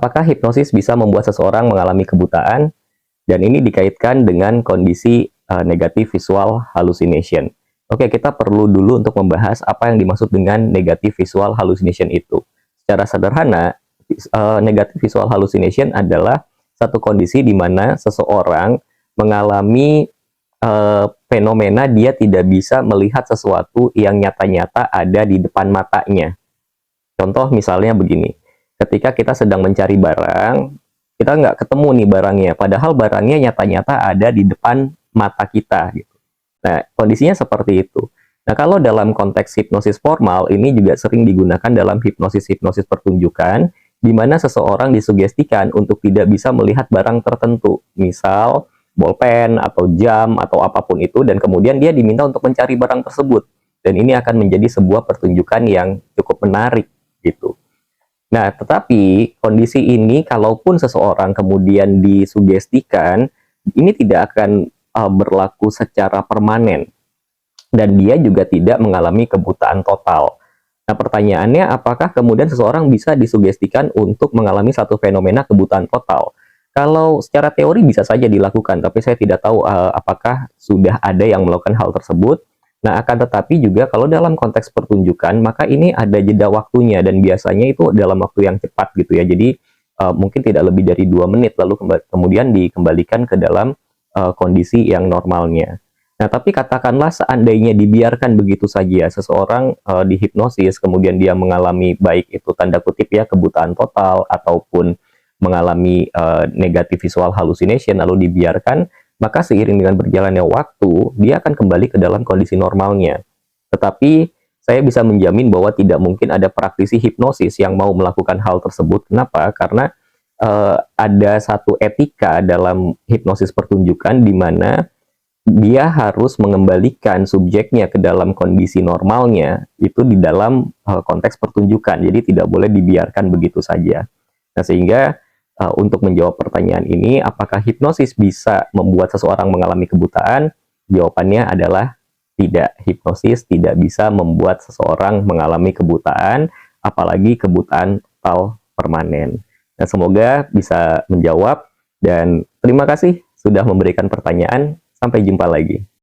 apakah hipnosis bisa membuat seseorang mengalami kebutaan? Dan ini dikaitkan dengan kondisi negatif visual hallucination. Oke, kita perlu dulu untuk membahas apa yang dimaksud dengan negatif visual hallucination itu. Secara sederhana, negatif visual hallucination adalah satu kondisi di mana seseorang mengalami fenomena dia tidak bisa melihat sesuatu yang nyata-nyata ada di depan matanya. Contoh misalnya begini, ketika kita sedang mencari barang, kita nggak ketemu nih barangnya, padahal barangnya nyata-nyata ada di depan mata kita. Gitu. Nah, kondisinya seperti itu. Nah, kalau dalam konteks hipnosis formal, ini juga sering digunakan dalam hipnosis-hipnosis pertunjukan, di mana seseorang disugestikan untuk tidak bisa melihat barang tertentu. Misal, bolpen, atau jam, atau apapun itu, dan kemudian dia diminta untuk mencari barang tersebut. Dan ini akan menjadi sebuah pertunjukan yang cukup menarik, gitu. Nah, tetapi kondisi ini, kalaupun seseorang kemudian disugestikan, ini tidak akan berlaku secara permanen. Dan dia juga tidak mengalami kebutaan total. Nah, pertanyaannya, apakah kemudian seseorang bisa disugestikan untuk mengalami satu fenomena kebutaan total? Kalau secara teori bisa saja dilakukan, tapi saya tidak tahu apakah sudah ada yang melakukan hal tersebut. Nah, akan tetapi juga kalau dalam konteks pertunjukan, maka ini ada jeda waktunya, dan biasanya itu dalam waktu yang cepat gitu ya. Jadi, mungkin tidak lebih dari 2 menit, lalu kemudian dikembalikan ke dalam kondisi yang normalnya. Nah, tapi katakanlah seandainya dibiarkan begitu saja, seseorang dihipnosis, kemudian dia mengalami baik itu tanda kutip ya, kebutaan total, ataupun mengalami negatif visual hallucination, lalu dibiarkan, maka seiring dengan berjalannya waktu, dia akan kembali ke dalam kondisi normalnya. Tetapi, saya bisa menjamin bahwa tidak mungkin ada praktisi hipnosis yang mau melakukan hal tersebut. Kenapa? Karena ada satu etika dalam hipnosis pertunjukan di mana dia harus mengembalikan subjeknya ke dalam kondisi normalnya, itu di dalam konteks pertunjukan. Jadi tidak boleh dibiarkan begitu saja. Nah, sehingga untuk menjawab pertanyaan ini, apakah hipnosis bisa membuat seseorang mengalami kebutaan? Jawabannya adalah tidak. Hipnosis tidak bisa membuat seseorang mengalami kebutaan, apalagi kebutaan total permanen. Nah, semoga bisa menjawab, dan terima kasih sudah memberikan pertanyaan. Sampai jumpa lagi.